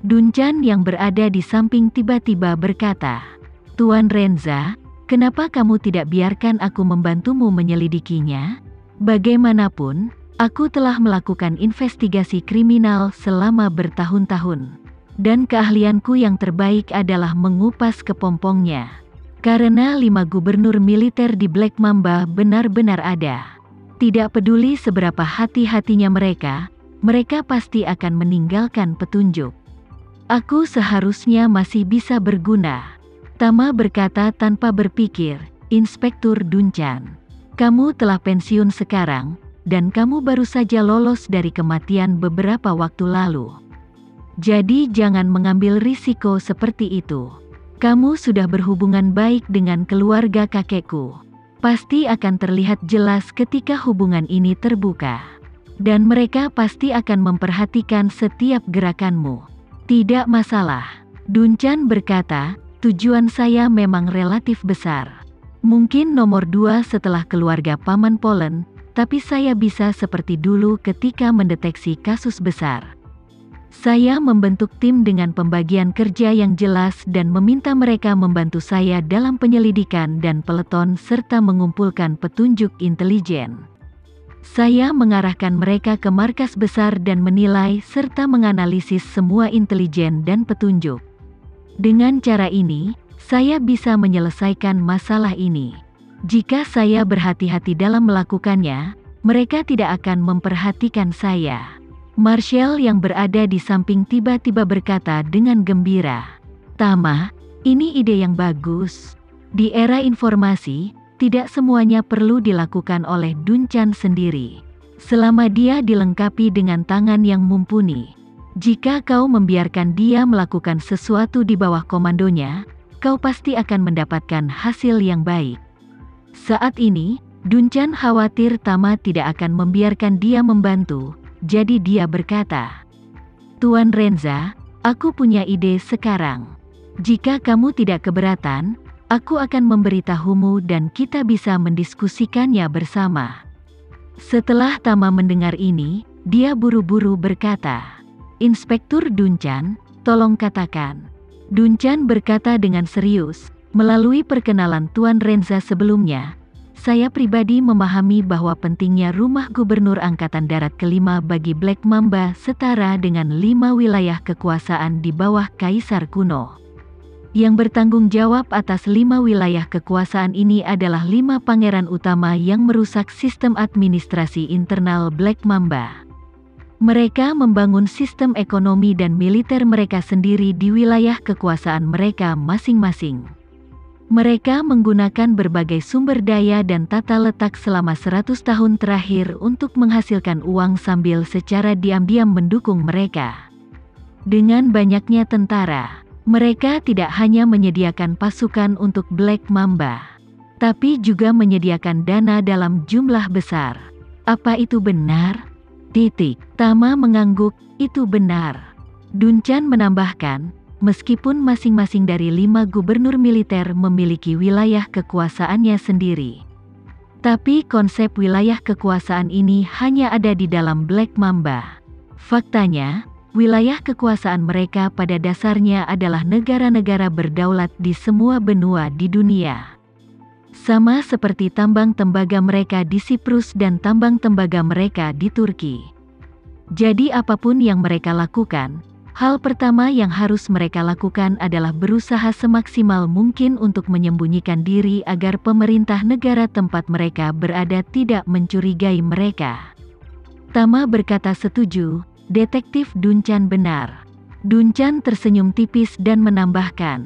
Duncan yang berada di samping tiba-tiba berkata, "Tuan Renza, kenapa kamu tidak biarkan aku membantumu menyelidikinya? Bagaimanapun, aku telah melakukan investigasi kriminal selama bertahun-tahun. Dan keahlianku yang terbaik adalah mengupas kepompongnya. Karena 5 gubernur militer di Black Mamba benar-benar ada. Tidak peduli seberapa hati-hatinya mereka pasti akan meninggalkan petunjuk. Aku seharusnya masih bisa berguna." Tama berkata tanpa berpikir, "Inspektur Duncan, kamu telah pensiun sekarang, dan kamu baru saja lolos dari kematian beberapa waktu lalu. Jadi jangan mengambil risiko seperti itu. Kamu sudah berhubungan baik dengan keluarga kakekku. Pasti akan terlihat jelas ketika hubungan ini terbuka. Dan mereka pasti akan memperhatikan setiap gerakanmu." "Tidak masalah," Duncan berkata, "tujuan saya memang relatif besar. Mungkin nomor 2 setelah keluarga Paman Polen, tapi saya bisa seperti dulu ketika mendeteksi kasus besar. Saya membentuk tim dengan pembagian kerja yang jelas dan meminta mereka membantu saya dalam penyelidikan dan peleton serta mengumpulkan petunjuk intelijen. Saya mengarahkan mereka ke markas besar dan menilai serta menganalisis semua intelijen dan petunjuk. Dengan cara ini, saya bisa menyelesaikan masalah ini. Jika saya berhati-hati dalam melakukannya, mereka tidak akan memperhatikan saya." Marshall yang berada di samping tiba-tiba berkata dengan gembira, "Tama, ini ide yang bagus. Di era informasi, tidak semuanya perlu dilakukan oleh Duncan sendiri. Selama dia dilengkapi dengan tangan yang mumpuni. Jika kau membiarkan dia melakukan sesuatu di bawah komandonya, kau pasti akan mendapatkan hasil yang baik." Saat ini, Duncan khawatir Tama tidak akan membiarkan dia membantu. Jadi dia berkata, "Tuan Renza, aku punya ide sekarang. Jika kamu tidak keberatan, aku akan memberitahumu dan kita bisa mendiskusikannya bersama." Setelah Tama mendengar ini, dia buru-buru berkata, "Inspektur Duncan, tolong katakan." Duncan berkata dengan serius, "Melalui perkenalan Tuan Renza sebelumnya, saya pribadi memahami bahwa pentingnya rumah gubernur Angkatan Darat kelima bagi Black Mamba setara dengan 5 wilayah kekuasaan di bawah Kaisar kuno. Yang bertanggung jawab atas 5 wilayah kekuasaan ini adalah 5 pangeran utama yang merusak sistem administrasi internal Black Mamba. Mereka membangun sistem ekonomi dan militer mereka sendiri di wilayah kekuasaan mereka masing-masing. Mereka menggunakan berbagai sumber daya dan tata letak selama 100 tahun terakhir untuk menghasilkan uang sambil secara diam-diam mendukung mereka. Dengan banyaknya tentara, mereka tidak hanya menyediakan pasukan untuk Black Mamba, tapi juga menyediakan dana dalam jumlah besar. Apa itu benar? Tama mengangguk, "Itu benar." Duncan menambahkan, "Meskipun masing-masing dari 5 gubernur militer memiliki wilayah kekuasaannya sendiri. Tapi konsep wilayah kekuasaan ini hanya ada di dalam Black Mamba. Faktanya, wilayah kekuasaan mereka pada dasarnya adalah negara-negara berdaulat di semua benua di dunia. Sama seperti tambang tembaga mereka di Siprus dan tambang tembaga mereka di Turki. Jadi apapun yang mereka lakukan, hal pertama yang harus mereka lakukan adalah berusaha semaksimal mungkin untuk menyembunyikan diri agar pemerintah negara tempat mereka berada tidak mencurigai mereka." Tama berkata setuju, "Detektif Duncan benar." Duncan tersenyum tipis dan menambahkan,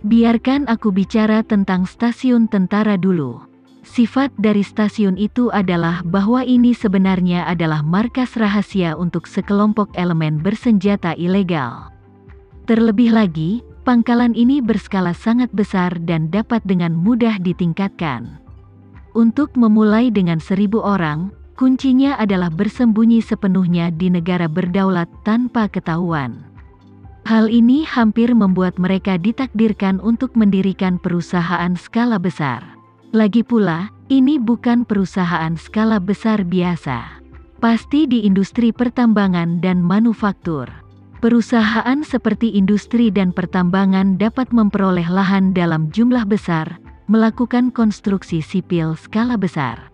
"Biarkan aku bicara tentang stasiun tentara dulu. Sifat dari stasiun itu adalah bahwa ini sebenarnya adalah markas rahasia untuk sekelompok elemen bersenjata ilegal. Terlebih lagi, pangkalan ini berskala sangat besar dan dapat dengan mudah ditingkatkan. Untuk memulai dengan 1.000 orang, kuncinya adalah bersembunyi sepenuhnya di negara berdaulat tanpa ketahuan. Hal ini hampir membuat mereka ditakdirkan untuk mendirikan perusahaan skala besar. Lagi pula, ini bukan perusahaan skala besar biasa. Pasti di industri pertambangan dan manufaktur. Perusahaan seperti industri dan pertambangan dapat memperoleh lahan dalam jumlah besar, melakukan konstruksi sipil skala besar,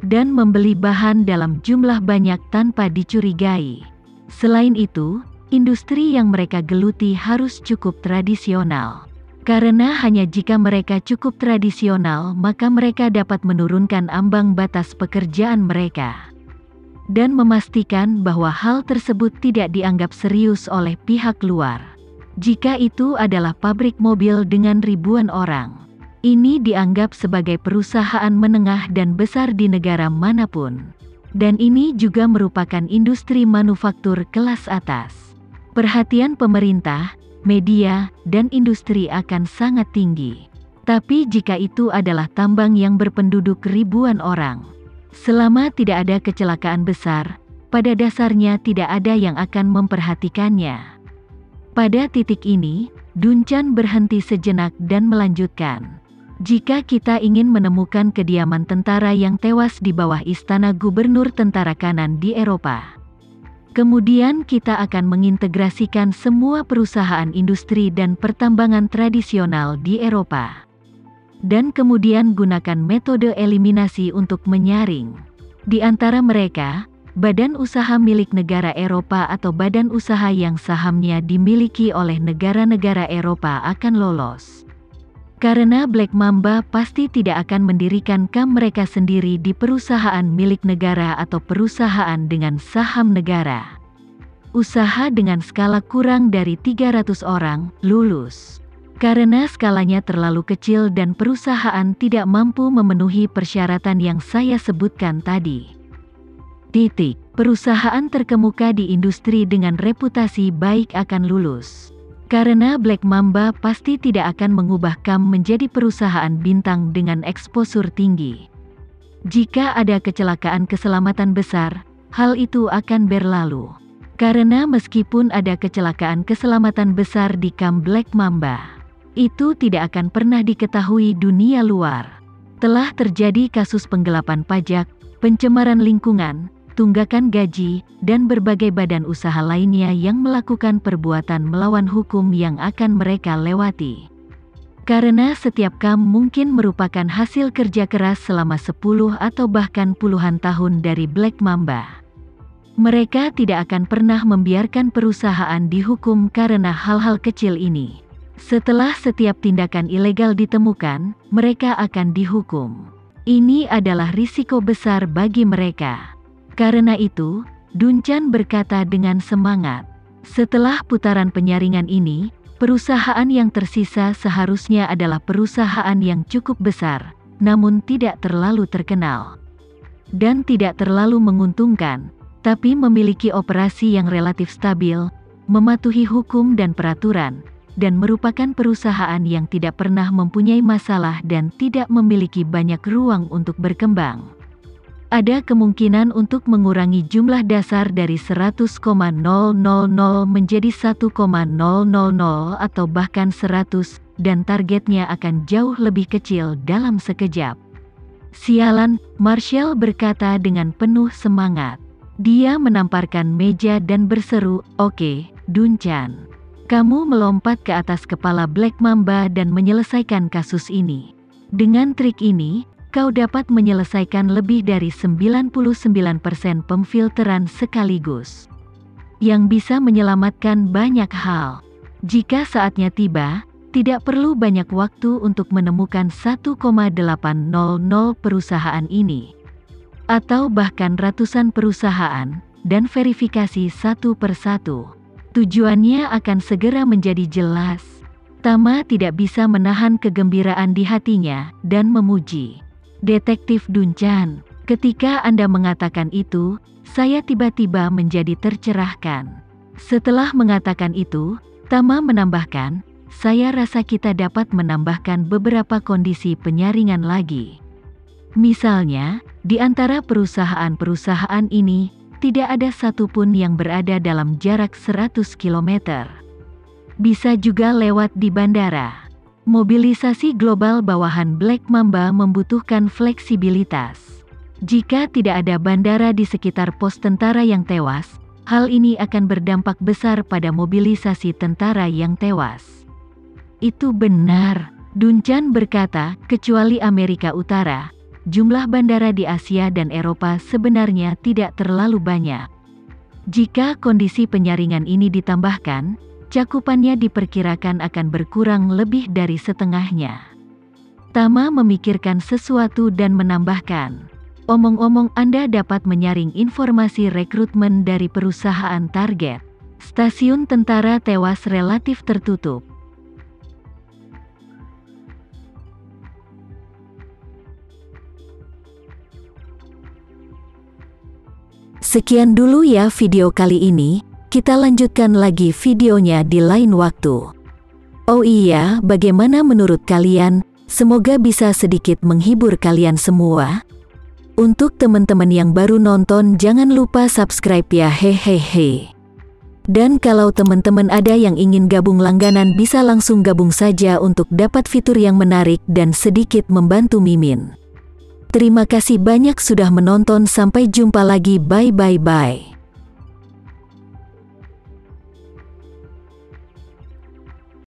dan membeli bahan dalam jumlah banyak tanpa dicurigai. Selain itu, industri yang mereka geluti harus cukup tradisional. Karena hanya jika mereka cukup tradisional maka mereka dapat menurunkan ambang batas pekerjaan mereka dan memastikan bahwa hal tersebut tidak dianggap serius oleh pihak luar. Jika itu adalah pabrik mobil dengan ribuan orang, ini dianggap sebagai perusahaan menengah dan besar di negara manapun. Dan ini juga merupakan industri manufaktur kelas atas. Perhatian pemerintah, media, dan industri akan sangat tinggi. Tapi jika itu adalah tambang yang berpenduduk ribuan orang, selama tidak ada kecelakaan besar, pada dasarnya tidak ada yang akan memperhatikannya. Pada titik ini, Duncan berhenti sejenak dan melanjutkan. Jika kita ingin menemukan kediaman tentara yang tewas di bawah istana gubernur tentara kanan di Eropa, kemudian kita akan mengintegrasikan semua perusahaan industri dan pertambangan tradisional di Eropa. Dan kemudian gunakan metode eliminasi untuk menyaring. Di antara mereka, badan usaha milik negara Eropa atau badan usaha yang sahamnya dimiliki oleh negara-negara Eropa akan lolos. Karena Black Mamba pasti tidak akan mendirikan kam mereka sendiri di perusahaan milik negara atau perusahaan dengan saham negara. Usaha dengan skala kurang dari 300 orang lulus. Karena skalanya terlalu kecil dan perusahaan tidak mampu memenuhi persyaratan yang saya sebutkan tadi. Perusahaan terkemuka di industri dengan reputasi baik akan lulus. Karena Black Mamba pasti tidak akan mengubah kam menjadi perusahaan bintang dengan eksposur tinggi. Jika ada kecelakaan keselamatan besar, hal itu akan berlalu. Karena meskipun ada kecelakaan keselamatan besar di kam Black Mamba, itu tidak akan pernah diketahui dunia luar. Telah terjadi kasus penggelapan pajak, pencemaran lingkungan, tunggakan gaji, dan berbagai badan usaha lainnya yang melakukan perbuatan melawan hukum yang akan mereka lewati. Karena setiap kam mungkin merupakan hasil kerja keras selama 10 atau bahkan puluhan tahun dari Black Mamba. Mereka tidak akan pernah membiarkan perusahaan dihukum karena hal-hal kecil ini. Setelah setiap tindakan ilegal ditemukan, mereka akan dihukum. Ini adalah risiko besar bagi mereka. Karena itu, Duncan berkata dengan semangat, setelah putaran penyaringan ini, perusahaan yang tersisa seharusnya adalah perusahaan yang cukup besar, namun tidak terlalu terkenal. Dan tidak terlalu menguntungkan, tapi memiliki operasi yang relatif stabil, mematuhi hukum dan peraturan, dan merupakan perusahaan yang tidak pernah mempunyai masalah dan tidak memiliki banyak ruang untuk berkembang. Ada kemungkinan untuk mengurangi jumlah dasar dari 100,000 menjadi 1,000 atau bahkan 100, dan targetnya akan jauh lebih kecil dalam sekejap. Sialan, Marshall berkata dengan penuh semangat. Dia menamparkan meja dan berseru, "Oke, Duncan. Kamu melompat ke atas kepala Black Mamba dan menyelesaikan kasus ini. Dengan trik ini, kau dapat menyelesaikan lebih dari 99% pemfilteran sekaligus, yang bisa menyelamatkan banyak hal. Jika saatnya tiba, tidak perlu banyak waktu untuk menemukan 1,800 perusahaan ini, atau bahkan ratusan perusahaan, dan verifikasi satu persatu. Tujuannya akan segera menjadi jelas." Tama tidak bisa menahan kegembiraan di hatinya, dan memuji. "Detektif Duncan, ketika Anda mengatakan itu, saya tiba-tiba menjadi tercerahkan." Setelah mengatakan itu, Tama menambahkan, "Saya rasa kita dapat menambahkan beberapa kondisi penyaringan lagi. Misalnya, di antara perusahaan-perusahaan ini, tidak ada satupun yang berada dalam jarak 100 km. Bisa juga lewat di bandara. Mobilisasi global bawahan Black Mamba membutuhkan fleksibilitas. Jika tidak ada bandara di sekitar pos tentara yang tewas, Hal ini akan berdampak besar pada mobilisasi tentara yang tewas. Itu benar, Dun Chan berkata, kecuali Amerika Utara, jumlah bandara di Asia dan Eropa sebenarnya tidak terlalu banyak. Jika kondisi penyaringan ini ditambahkan, cakupannya diperkirakan akan berkurang lebih dari setengahnya. Tama memikirkan sesuatu dan menambahkan, omong-omong Anda dapat menyaring informasi rekrutmen dari perusahaan target. Stasiun tentara tewas relatif tertutup. Sekian dulu ya video kali ini, kita lanjutkan lagi videonya di lain waktu. Oh iya, bagaimana menurut kalian? Semoga bisa sedikit menghibur kalian semua. Untuk teman-teman yang baru nonton jangan lupa subscribe ya hehehe. Dan kalau teman-teman ada yang ingin gabung langganan bisa langsung gabung saja untuk dapat fitur yang menarik dan sedikit membantu Mimin. Terima kasih banyak sudah menonton, sampai jumpa lagi, bye.